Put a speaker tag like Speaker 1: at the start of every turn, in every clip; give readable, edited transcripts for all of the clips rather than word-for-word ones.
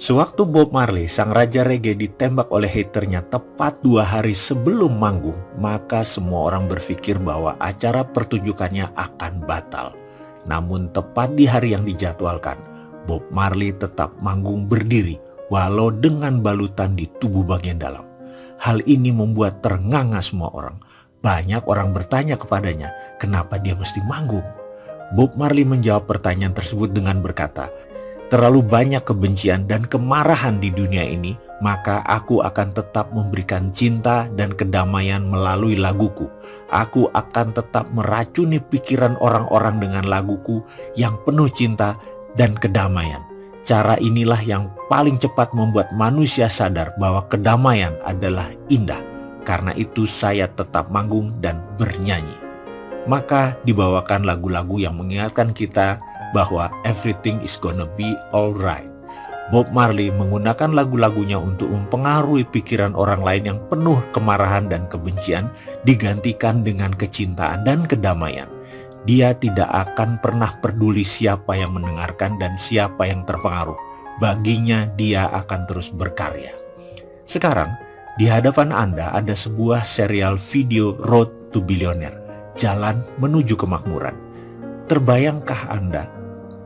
Speaker 1: Sewaktu Bob Marley, sang raja reggae, ditembak oleh haternya tepat 2 hari sebelum manggung, maka semua orang berpikir bahwa acara pertunjukannya akan batal. Namun tepat di hari yang dijadwalkan, Bob Marley tetap manggung berdiri walau dengan balutan di tubuh bagian dalam. Hal ini membuat ternganga semua orang. Banyak orang bertanya kepadanya, kenapa dia mesti manggung? Bob Marley menjawab pertanyaan tersebut dengan berkata, "Terlalu banyak kebencian dan kemarahan di dunia ini, maka aku akan tetap memberikan cinta dan kedamaian melalui laguku. Aku akan tetap meracuni pikiran orang-orang dengan laguku yang penuh cinta dan kedamaian. Cara inilah yang paling cepat membuat manusia sadar bahwa kedamaian adalah indah. Karena itu saya tetap manggung dan bernyanyi." Maka dibawakan lagu-lagu yang mengingatkan kita bahwa everything is gonna be alright. Bob Marley menggunakan lagu-lagunya untuk mempengaruhi pikiran orang lain yang penuh kemarahan dan kebencian digantikan dengan kecintaan dan kedamaian. Dia tidak akan pernah peduli siapa yang mendengarkan dan siapa yang terpengaruh. Baginya dia akan terus berkarya. Sekarang di hadapan Anda ada sebuah serial video Road to Billionaire, Jalan Menuju Kemakmuran. Terbayangkah Anda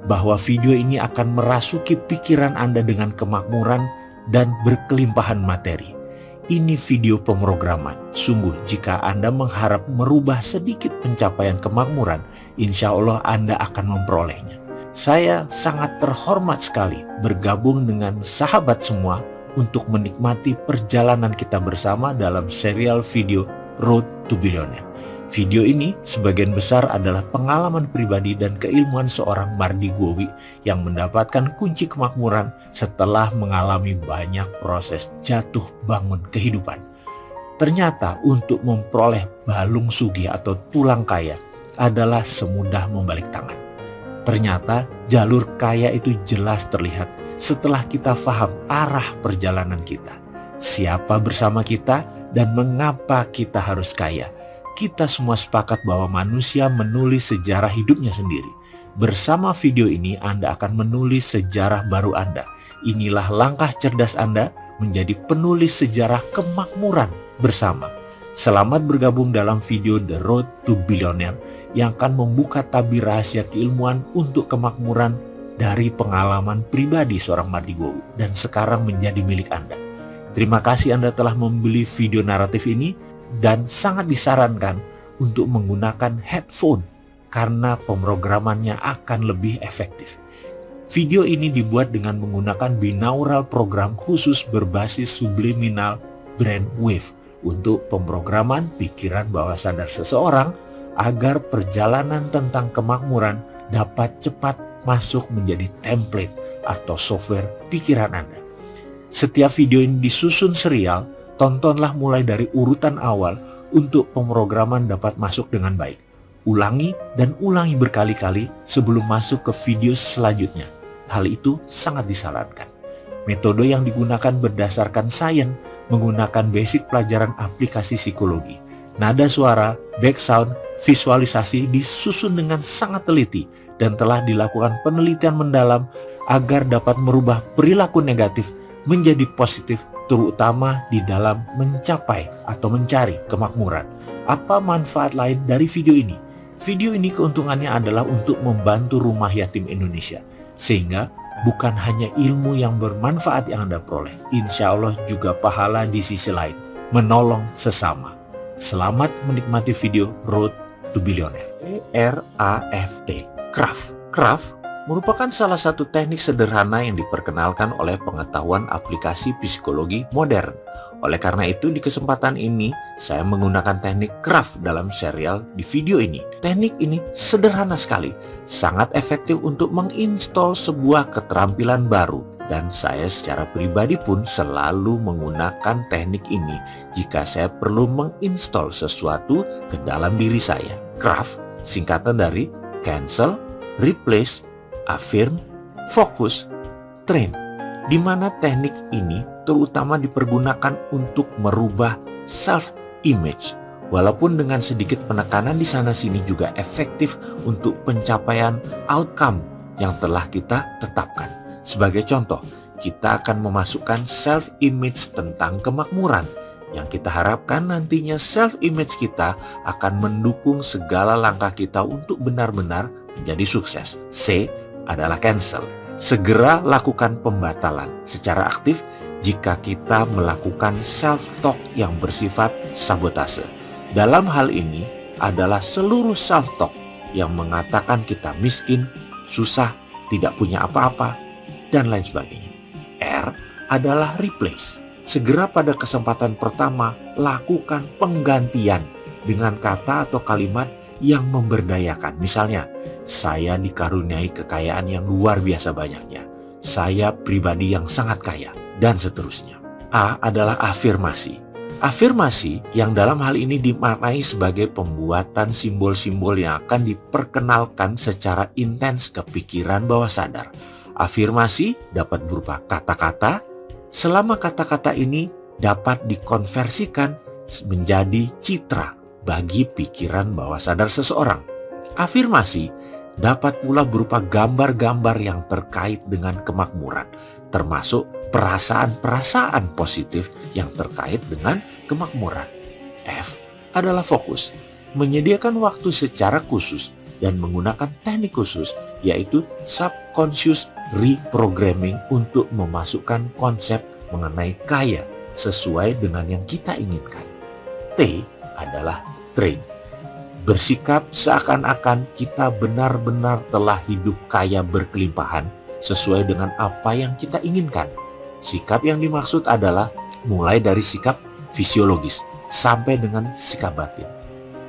Speaker 1: bahwa video ini akan merasuki pikiran Anda dengan kemakmuran dan berkelimpahan materi? Ini video pemrograman. Sungguh jika Anda mengharap merubah sedikit pencapaian kemakmuran, insya Allah Anda akan memperolehnya. Saya sangat terhormat sekali bergabung dengan sahabat semua untuk menikmati perjalanan kita bersama dalam serial video Road to Billionaire. Video ini sebagian besar adalah pengalaman pribadi dan keilmuan seorang Mardi Gwowi yang mendapatkan kunci kemakmuran setelah mengalami banyak proses jatuh bangun kehidupan. Ternyata untuk memperoleh balung sugih atau tulang kaya adalah semudah membalik tangan. Ternyata jalur kaya itu jelas terlihat setelah kita paham arah perjalanan kita. Siapa bersama kita dan mengapa kita harus kaya. Kita semua sepakat bahwa manusia menulis sejarah hidupnya sendiri. Bersama video ini Anda akan menulis sejarah baru Anda. Inilah langkah cerdas Anda menjadi penulis sejarah kemakmuran bersama. Selamat bergabung dalam video The Road to Billionaire yang akan membuka tabir rahasia keilmuan untuk kemakmuran dari pengalaman pribadi seorang Mardi Gwowi dan sekarang menjadi milik Anda. Terima kasih Anda telah membeli video naratif ini dan sangat disarankan untuk menggunakan headphone karena pemrogramannya akan lebih efektif. Video ini dibuat dengan menggunakan binaural program khusus berbasis subliminal brainwave untuk pemrograman pikiran bawah sadar seseorang agar perjalanan tentang kemakmuran dapat cepat masuk menjadi template atau software pikiran Anda. Setiap video ini disusun serial. Tontonlah mulai dari urutan awal untuk pemrograman dapat masuk dengan baik. Ulangi dan ulangi berkali-kali sebelum masuk ke video selanjutnya. Hal itu sangat disarankan. Metode yang digunakan berdasarkan sains, menggunakan basic pelajaran aplikasi psikologi. Nada suara, background, visualisasi disusun dengan sangat teliti dan telah dilakukan penelitian mendalam agar dapat merubah perilaku negatif menjadi positif, terutama di dalam mencapai atau mencari kemakmuran. Apa manfaat lain dari video ini? Video ini keuntungannya adalah untuk membantu rumah yatim Indonesia. Sehingga bukan hanya ilmu yang bermanfaat yang Anda peroleh, insya Allah juga pahala di sisi lain, menolong sesama. Selamat menikmati video Road to Billionaire. CRAFT, Craft merupakan salah satu teknik sederhana yang diperkenalkan oleh pengetahuan aplikasi psikologi modern. Oleh karena itu, di kesempatan ini saya menggunakan teknik craft dalam serial di video ini. Teknik ini sederhana sekali, sangat efektif untuk menginstall sebuah keterampilan baru. Dan saya secara pribadi pun selalu menggunakan teknik ini jika saya perlu menginstall sesuatu ke dalam diri saya. Craft singkatan dari cancel, replace, affirm, fokus, train, di mana teknik ini terutama dipergunakan untuk merubah self-image. Walaupun dengan sedikit penekanan di sana-sini juga efektif untuk pencapaian outcome yang telah kita tetapkan. Sebagai contoh, kita akan memasukkan self-image tentang kemakmuran. Yang kita harapkan nantinya self-image kita akan mendukung segala langkah kita untuk benar-benar menjadi sukses. C adalah cancel. Segera lakukan pembatalan secara aktif jika kita melakukan self-talk yang bersifat sabotase. Dalam hal ini adalah seluruh self-talk yang mengatakan kita miskin, susah, tidak punya apa-apa, dan lain sebagainya. R adalah replace. Segera pada kesempatan pertama, lakukan penggantian dengan kata atau kalimat yang memberdayakan. Misalnya, saya dikaruniai kekayaan yang luar biasa banyaknya. Saya pribadi yang sangat kaya, dan seterusnya. A adalah afirmasi. Afirmasi yang dalam hal ini dimaknai sebagai pembuatan simbol-simbol yang akan diperkenalkan secara intens ke pikiran bawah sadar. Afirmasi dapat berupa kata-kata, selama kata-kata ini dapat dikonversikan menjadi citra bagi pikiran bawah sadar seseorang. Afirmasi dapat pula berupa gambar-gambar yang terkait dengan kemakmuran, termasuk perasaan-perasaan positif yang terkait dengan kemakmuran. F adalah fokus, menyediakan waktu secara khusus dan menggunakan teknik khusus, yaitu subconscious reprogramming untuk memasukkan konsep mengenai kaya sesuai dengan yang kita inginkan. T adalah train, bersikap seakan-akan kita benar-benar telah hidup kaya berkelimpahan sesuai dengan apa yang kita inginkan. Sikap yang dimaksud adalah mulai dari sikap fisiologis sampai dengan sikap batin.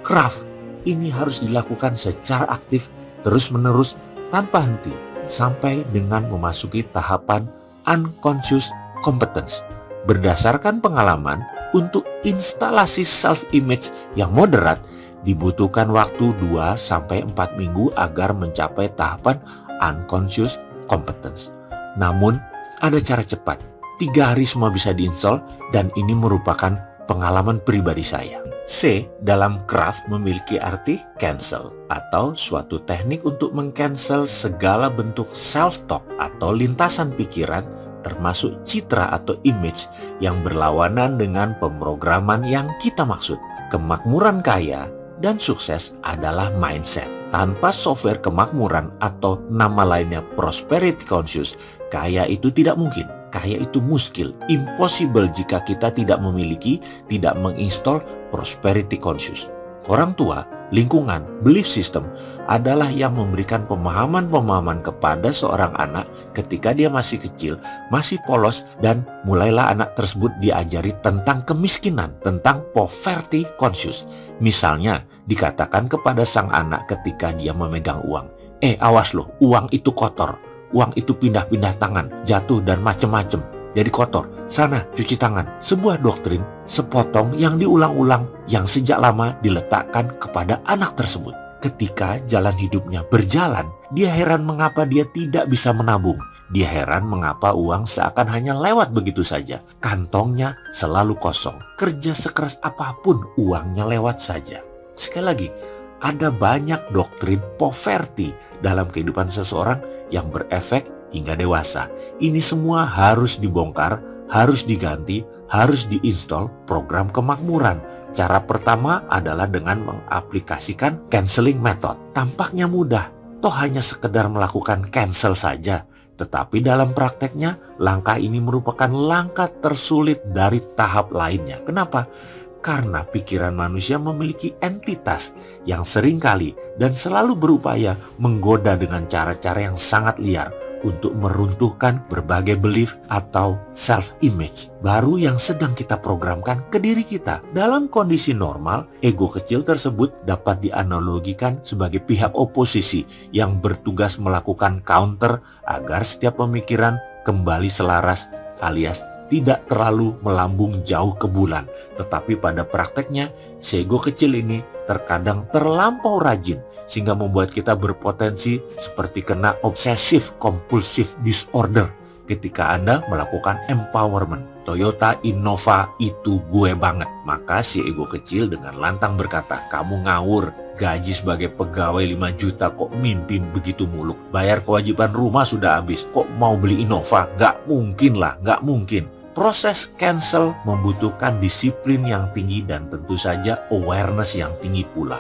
Speaker 1: Craft ini harus dilakukan secara aktif, terus-menerus, tanpa henti, sampai dengan memasuki tahapan unconscious competence. Berdasarkan pengalaman, untuk instalasi self-image yang moderat, dibutuhkan waktu 2-4 minggu agar mencapai tahapan unconscious competence. Namun, ada cara cepat. 3 hari semua bisa diinstal, dan ini merupakan pengalaman pribadi saya. C dalam craft memiliki arti cancel atau suatu teknik untuk meng-cancel segala bentuk self-talk atau lintasan pikiran, termasuk citra atau image yang berlawanan dengan pemrograman yang kita maksud. Kemakmuran kaya dan sukses adalah mindset. Tanpa software kemakmuran atau nama lainnya prosperity conscious, kaya itu tidak mungkin. Kaya itu muskil, impossible jika kita tidak memiliki, tidak menginstall prosperity conscious. Orang tua, lingkungan, belief system adalah yang memberikan pemahaman-pemahaman kepada seorang anak ketika dia masih kecil, masih polos, dan mulailah anak tersebut diajari tentang kemiskinan, tentang poverty conscious. Misalnya, dikatakan kepada sang anak ketika dia memegang uang, awas loh, uang itu kotor. Uang itu pindah-pindah tangan, jatuh dan macem-macem, jadi kotor. Sana cuci tangan. Sebuah doktrin sepotong yang diulang-ulang, yang sejak lama diletakkan kepada anak tersebut. Ketika jalan hidupnya berjalan, dia heran mengapa dia tidak bisa menabung. Dia heran mengapa uang seakan hanya lewat begitu saja. Kantongnya selalu kosong. Kerja sekeras apapun, uangnya lewat saja. Sekali lagi, ada banyak doktrin poverty dalam kehidupan seseorang yang berefek hingga dewasa. Ini semua harus dibongkar, harus diganti, harus diinstal program kemakmuran. Cara pertama adalah dengan mengaplikasikan canceling method. Tampaknya mudah, toh hanya sekedar melakukan cancel saja. Tetapi dalam prakteknya, langkah ini merupakan langkah tersulit dari tahap lainnya. Kenapa? Karena pikiran manusia memiliki entitas yang seringkali dan selalu berupaya menggoda dengan cara-cara yang sangat liar untuk meruntuhkan berbagai belief atau self-image baru yang sedang kita programkan ke diri kita. Dalam kondisi normal, ego kecil tersebut dapat dianalogikan sebagai pihak oposisi yang bertugas melakukan counter agar setiap pemikiran kembali selaras alias tidak terlalu melambung jauh ke bulan. Tetapi pada prakteknya, si ego kecil ini terkadang terlampau rajin sehingga membuat kita berpotensi seperti kena obsessive compulsive disorder ketika Anda melakukan empowerment. Toyota Innova itu gue banget. Maka si ego kecil dengan lantang berkata, kamu ngawur, Gaji sebagai pegawai 5 juta kok mimpi begitu muluk. Bayar kewajiban rumah sudah habis, kok mau beli Innova? Gak mungkin lah, gak mungkin. Proses cancel membutuhkan disiplin yang tinggi dan tentu saja awareness yang tinggi pula.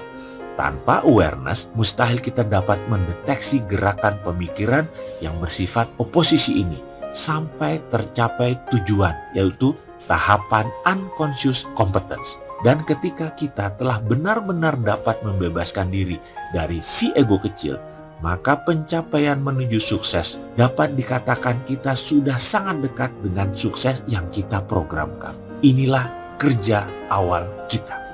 Speaker 1: Tanpa awareness, mustahil kita dapat mendeteksi gerakan pemikiran yang bersifat oposisi ini sampai tercapai tujuan, yaitu tahapan unconscious competence. Dan ketika kita telah benar-benar dapat membebaskan diri dari si ego kecil, maka pencapaian menuju sukses dapat dikatakan kita sudah sangat dekat dengan sukses yang kita programkan. Inilah kerja awal kita.